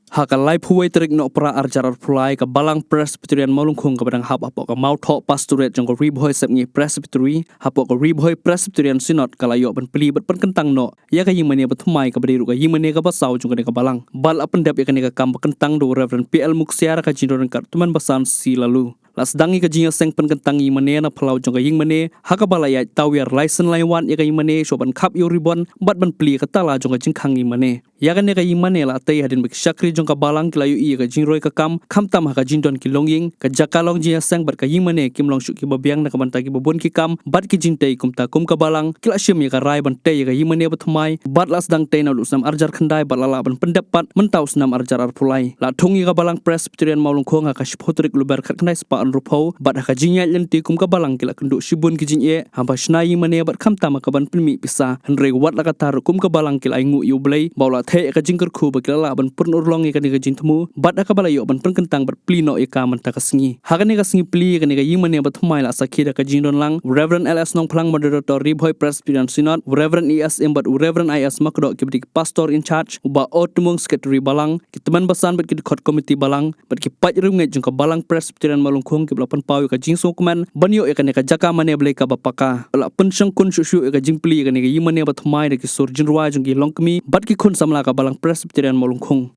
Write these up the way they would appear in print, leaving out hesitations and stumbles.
Hakalai puai terik no pra arjarar pulai ke balang Presbyterian Molungkung ke badang hap apok ke mau thok pastorate jong ke ribhoi sepngi Presbytery hapok ke ribhoi Presbyterian Synod kalayo ban peli bat kentang no ya ka yimane bathumai ke badiru ka yimane ka basau jong ke balang bal apendap ya ka kam kentang do Reverend PL Muksiara ka jindoran kar tuman basan si lalu las dangi ka jinya seng kentang yimane na phalau jong ka yimane hakabala ya tawiar license laiwan ya ka yimane soban khap yo ribon bat ban peli ka tala jong ka jingkhang yimane ya ka ne ka yimane la tai hadin bik syakri jong ka balang kilayu i ka jingroi ka kam tam ha ka jindon ki longying ka jakalong jinya seng bat ka yimane kim long shu ki babiang na ka banta ki babon ki kam bat ki jintei kum ta kum ka balang kila shim ya ka rai ban tei ka yimane bathumai bat las dang tei na lu sam arjar khandai bat lala ban pendapat mentau snam arjar ar pulai la thungi ka balang Presbyterian Molungkong ha ka shpotrik luber khat khandai spa an rupau bat ha ka jinya lenti kum ka balang kila kendu shibun ki jinye hamba shnai yimane bat tam ka ban pinmi pisa henre wat la ka tar kum ka balang kila ingu yu blai baula the ka jingker khu ba kila la ban purn urlong ka ni ka jintmu bat ka balayo ban pun kentang bat plino ika manta ka singi hagane ka singi pli ka ni ka yimane bat thumai la sakhira ka jindon lang Reverend LS Nong Phlang moderator ribhoi Presbyterian Synod Reverend ES Embat Reverend IS Makdo ki bdik pastor in charge uba otumung secretary balang ki teman basan bat ki khot committee balang bat ki paj rungai jong ka balang Presbyterian Molungkong ki blapan pau ka jingso kuman banyo ka ni ka jaka mane blai ka bapaka la pensyang kun shu ka jingpli ka ni ka yimane bat thumai ki surjin ruwa jong ki longkmi bat ki khun samla ka balang Presbyterian Molungkong.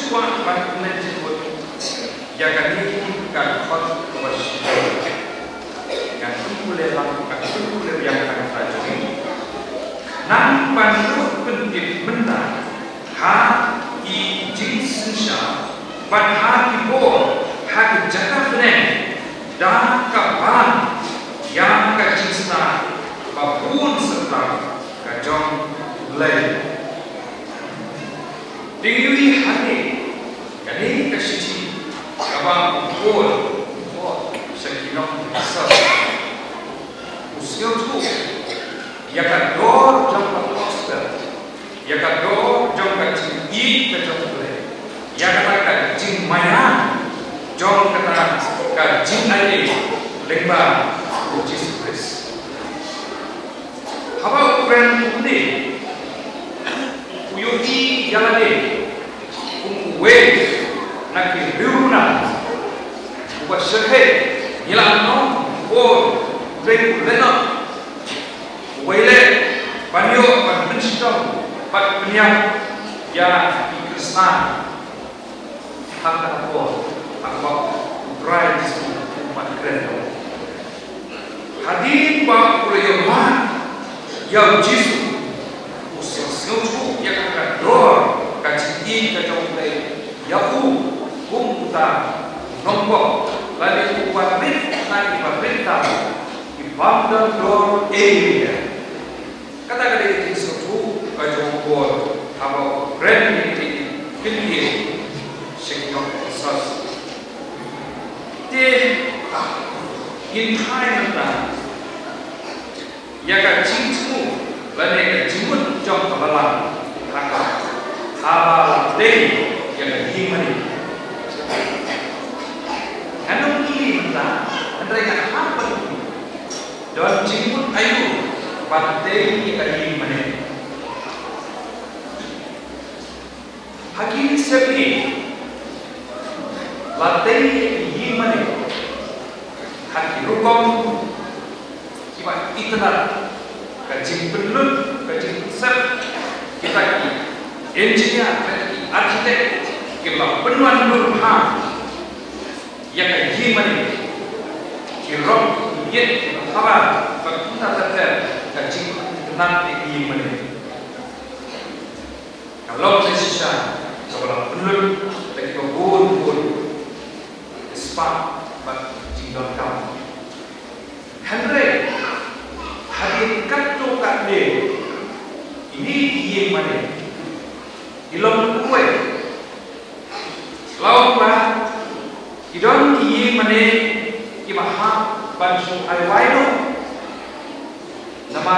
semua bantuan tersebut yang kami kan khot kewas yang boleh lakukan boleh yang akan terjadi nan bantu penting menang ha i jinsya ban ha ki bo ha ki jaka fnen dan kapan yang ka jinsna babun serta ka jong lay Dewi hati kani kasih kawan pun sekinom besar usia tu ya kador jangka hospital ya kador jangka tinggi kejauhan boleh ya katakan jing maya jong kata ka jing ali lembah Jesus Christ haba ukuran ini uyuti jalane we naki riuna buat sehe nilano o regu lena wele banyo ban menstong bat penyam ya Krishna hakka ko akwa dry umat keren hadir ba kuleyo ya Jesus usia yang akan dor kaji kacau play yaku kumputa nombok lagi buat nanti pemerintah di bandar dor area kata-kata itu sesuatu kacau bor apa brand ini kini sekitar asas di intai mentah ya kaji semua lagi jemput jom kebalan kakak haba day yang himani kanong ini mentah mereka apa itu dan jemput ayu pantai yang himani hakim sepi lantai himani hakim rukom kibat itulah kajing penuh, kajing besar kita ini engineer, arsitek kita penuan nurha yang kaji mana kirok yet sabar kita terter kajing nanti ini mana kalau sisa sebelah penuh lagi kebun spa bak jinggal kamu Henry hadir katu kat dia ini dia mana ilmu kue laulah idon dia mana imaha bansu alwaino nama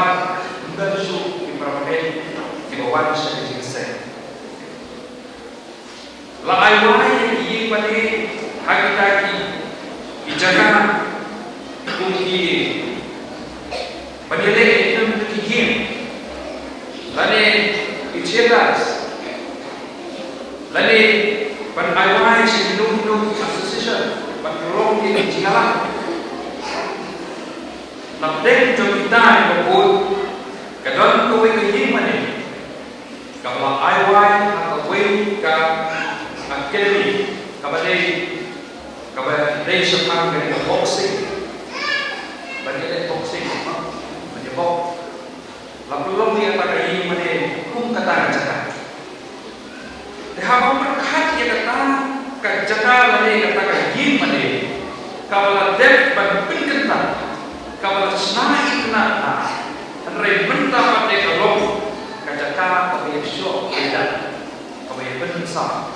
bansu ibrahim di bawah sekejap sen la alwai dia mana hakiki dijaga kunci Banyak itu terkihim, lalu ikhlas, lalu penayuan sindu association, pengelola di jalan. Nanti kita berbuat, kadang kau ingin mana? Kalau ayuan atau kau ke akademi, kabar sepanjang dari boxing, banyak boxing. Lalu dia pada ini mana kum kata jaka. Dehapa berkat dia kata jaka lagi kata gim mana. Kalau dep berpindah, kalau senai kena, henry mentah pada kalau jaka kau yang shock beda, kau yang bersah.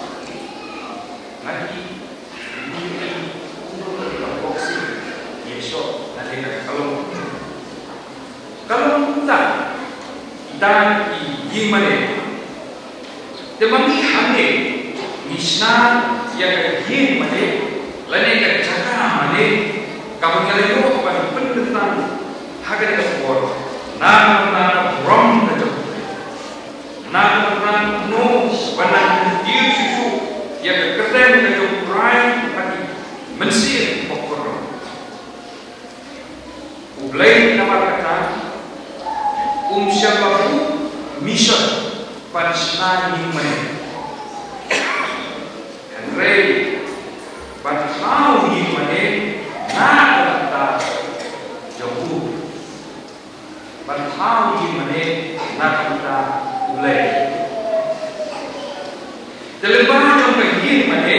Nanti ini untuk boxing, dia shock nanti kalau kita dan gimana tetapi hande misna yang gimana lain yang jaga mana kamu kalau pada pendengar harga ekspor nama rom nama no pada dia susu yang keren dan prime bagi mensir pokok ulai nama kata siapa mission pada senang ini ye mane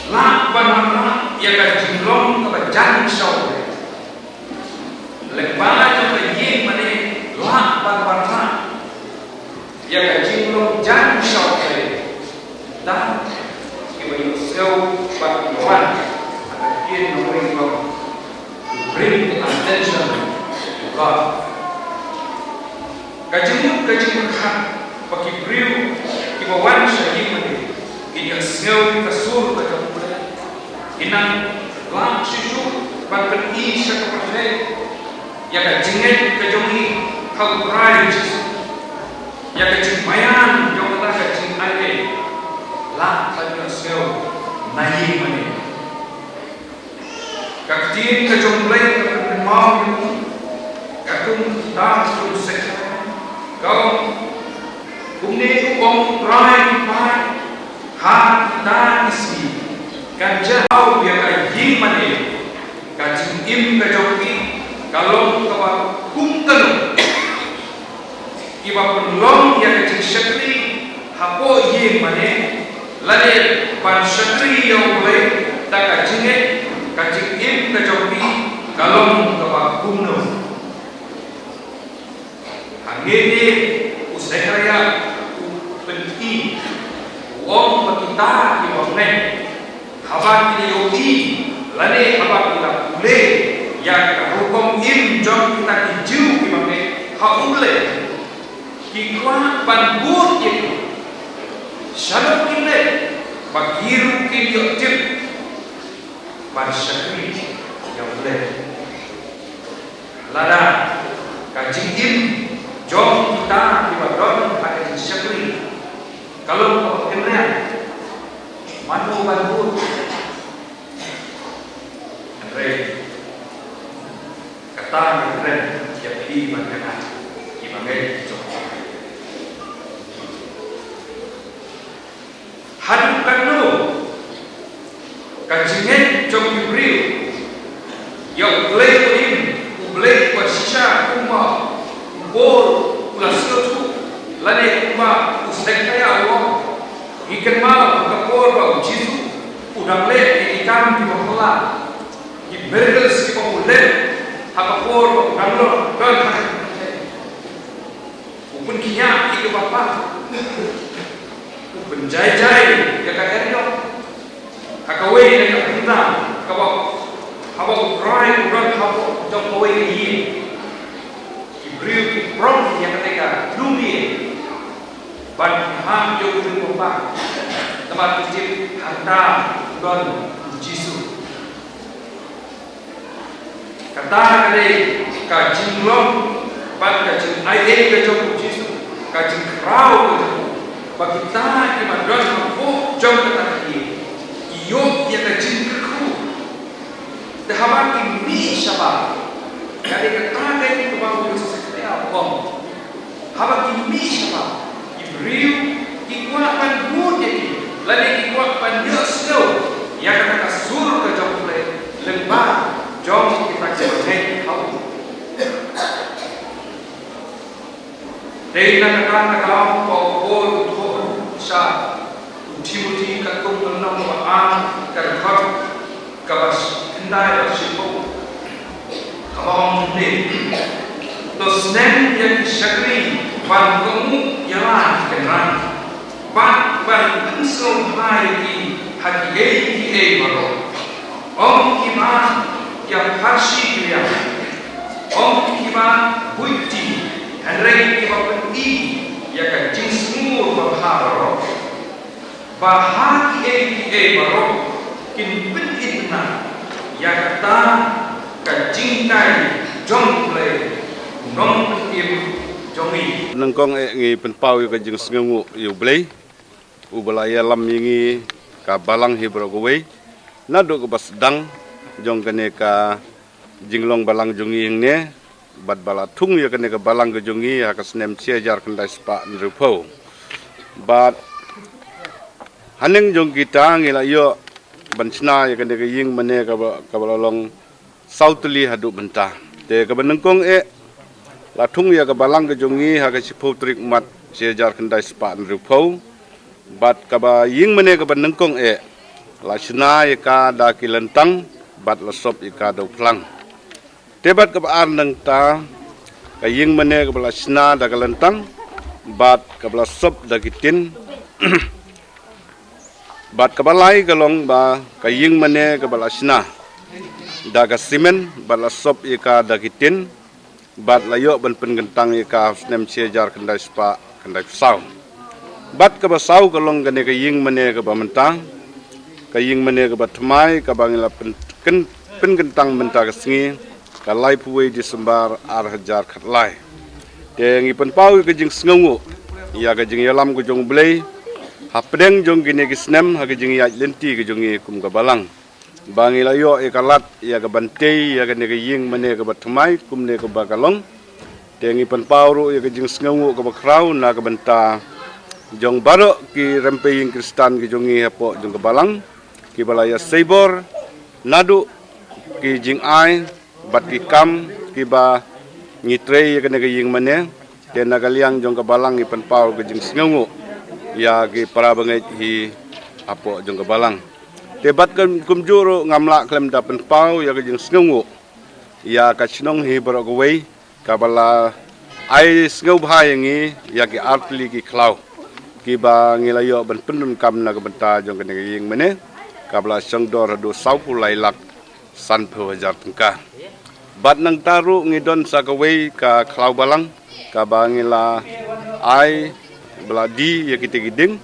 la banana ya ka jinglong ka jan shaw le bana ka ye mane la banana ya ka jinglong jan shaw dan kibayo sel ba wan in the way of bring attention to God. Kajimut kan pakai beriu kibawan syahid mani ini sel kasur kajamula inang lam shishu bahkan isya kepercaya ya kajinget kajongi kau berai ya kajimbayan yang kita kajing ade lah pada sel naik mani kaktin kajomblay kapag kakung tak seksa kau kumne kong rai pai ha ta isi kajau dia kaji mane kajing im kajoki kalau kawa kumten iba penlong yang kajing syakri hapo ye mane lade pan syakri yang boleh tak kajinge kajing im kajoki kalau kawa kumno hangene usahraya penting om kita di wongne habat di yogi lane habat kita ule yang hukum im jom kita hiju di wongne haule kikwa panbut itu shalom kile bagiru kile tip Barsyakri yang boleh lada kajing im jom kita di wadon ada syakri kalau kenal manu bantu Andre kata Andre yang di mana di mana jom hadapkan dulu kajingnya jom diberi yang boleh ini boleh bersisa umma bor ulas tu lane umma ustekaya Allah ikan mal kapor ba jisu udang le ikan di bawah di bergels di bawah kapor ba udang lo dan upun kinya itu bapa upun jai ya kakek yo akawe ni kapunda kabau habau rai urat habau jom kawe ni beriu prom yang ketika dunia ban ham yo kudu pompa tempat kecil harta don jisu kata kade kajing long ban kajing ai ke jom jisu kajing krau bagi ta di madon mampu jom kata ni yo yang kajing ku dahabat ini syabab kade kata ni kebau Allah habaq ini syabab ibriu kikuatan bude lagi kikuatan yoslo yang kata sur ke jomle lembah jom kita cerai kau Dena kata kalau kau tuh sah uti katung menang aan terhad kabas kendai sipo kau ni terus nen yang syakri ban kamu jalan keran ban langsung hai di hati baru om kiman yang harsi dia om kiman buiti Henry kiman i yang kajing semua baharo bahagi baru kin penting yang kata kajing kai jom play nong im jongi nangkong ngi penpau yu kajing sengu yu blei u balaya lam yingi ka balang hibro gowe nadu ko basdang jong kene ka jinglong balang jongi hingne bad bala tung yu kene ka balang ke jongi ha kasnem jar kendai spa nrupo bat haneng jong kita ngila yo bansna yu kene ka ying mane ka balalong sautli hadu bentah te ka benengkong latung ya ke balang ke jongi ha ke siputrik mat sejar kendai sepan rupau bat kaba ying mene kaba nengkong la sina ika da kilentang bat la sop ika do plang tebat kaba ar nang ta ka ying mene kaba la sina da kilentang bat kaba la sop da kitin bat kaba lai galong ba ka ying mene kaba la sina da ka simen bat la sop ika da kitin bat layo ban pengentang ika snem sejar kendai spa kendai sau bat ka basau kalong gane ka ying mane ka bamenta ka ying mane ka batmai ka bangila pengentang menta ka singi ka lai puwe di sembar ar hajar khatlai te ngi pen pau ka jing sngongu ya ka jing yalam ko jong blei hapdeng jong gine ki snem ha ka jing ya lenti ka jong kum ka balang bangila yo e kalat ya ka bantei ya ka ne ka ying mane ka batmai kum ne ka bakalong te ngi pen pau ru ya ka jing sngongu ka bakrau na ka benta jong baro ki rempeying kristan ki jongi hapo jong kebalang ki balaya seibor nadu ki jing ai bat ki kam ki ba ngitre ya kena ki ying mane te nagaliang jong kebalang i penpau ki jing sngongu ya ki para bangai hi hapo jong kebalang te bat kan kumjuro ngamla klem da penpau ya ki jing sngongu ya ka chnong hi baro ko wei ka bala ai sngob hayangi ya ki artli ki klau kiba ngilayo ban pendun kam na benta jong kene ying mene kabla sangdor do saupu lailak san pho hajar tengka bat nang taru ngidon sakawei ka klau balang ka bangila ai beladi ya kita giding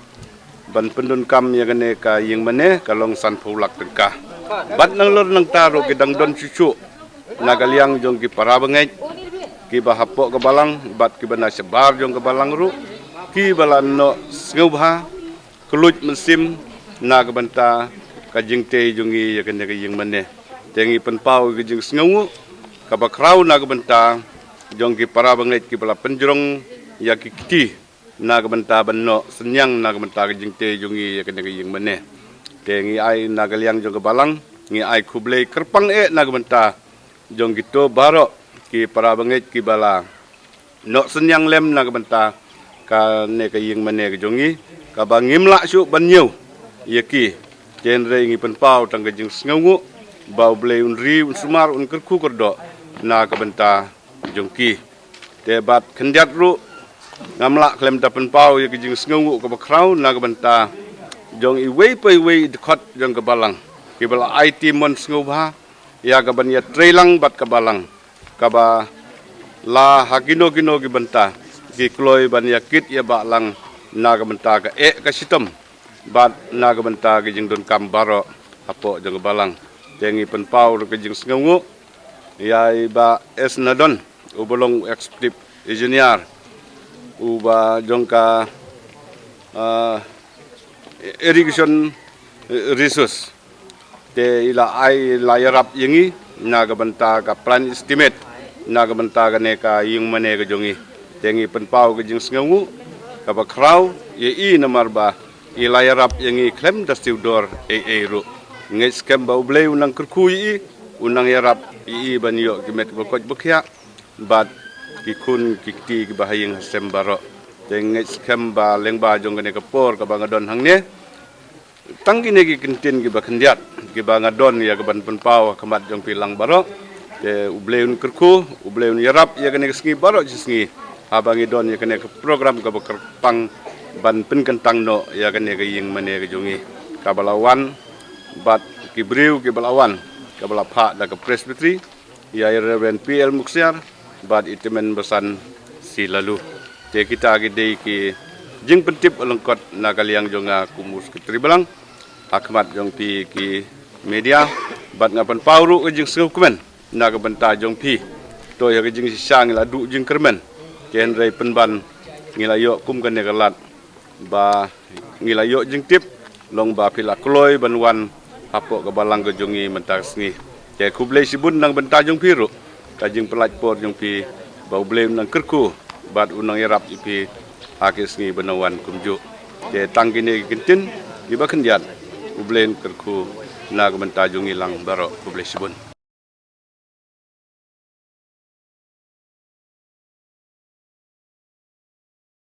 ban pendun kam ya kene ka ying mene kalong san pho lak tengka bat nang lor nang taru kidang don cucu nagaliang jong ki para bangai kiba hapok ke balang bat kiba na sebar jong ke balang ru ki balan no ngubha keluj mesim na kabanta kajing te jungi ya kene kajing mane tengi penpau kajing sngungu kabakrau na kabanta jong ki para banget ki bala penjrong ya ki kiti na kabanta banno senyang na kabanta kajing te jungi ya kene kajing mane tengi ai na galiang jong kebalang ngi ai kublei kerpang na kabanta jong gitu baro ki para banget ki bala no senyang lem na kabanta ka ne ka ying mane ka jongi ka bangim la su banyu yaki genre ngi penpau tang ka jing sngungu bau blei un ri un sumar un kerku kerdo na ka benta jongki debat kendiat ru ngamla klem da penpau ya ka jing sngungu ka bakrau na ka benta jong i wei pai wei dekot jong ka balang ki bala IT mon snguba ya ka ban ya trelang bat ka balang ka ba la hakino kino ki benta ki kloi ban yakit ya ba lang naga benta ka ka sitom bat naga benta ki jing don kam baro apo jong balang tengi penpau ke jing sngungu ya ba es nadon ubolong executive engineer uba jong ka irrigation resource te ila ai layarap yingi naga benta ka plan estimate naga benta ka ne ka yung mane ka jongi tengi penpau ke jing sngungu ka bakrau ye namar ba ilayarap yang klem da stiudor ru ngai skem ba ublei unang kerkui unang yarap banyo kimet bokoj bokya bat kikun kikti ki bahayeng sembaro tengai skem ba lengba jong ne kapor ka bangadon hangne tanggi ne ki kintin ki bakendiat ki bangadon ya ka ban penpau kamat jong pilang baro te ublei un kerku ublei un yarap ya kene sngi baro sngi abangi don ya kene program ka pang ban penkentang no ya kene ka ying mane ka jongi ka balawan bat kibriu ki balawan ka bala pha da ka presbytery ya Reverend PL Muksiar bat itemen besan si lalu te kita gede ki jing pentip lengkot na kaliang jonga kumus ketri balang akmat jong pi ki media bat ngapan pauru ke jing sekumen na ka benta jong pi to ya ke jing sisang la du jing kermen ken rei penban ngilayo kum kan ne galat ba ngilayo jing tip long ba pila kloi banwan apo ka balang ke jongi mentas ni ke kublei sibun nang benta jong piru ka jing pelaj por jong pi ba blem nang kerku bat unang yarap ipi akis ni benawan kumju ke tangkine kintin iba kendiat ublen kerku na ka benta jongi lang baro kublei sibun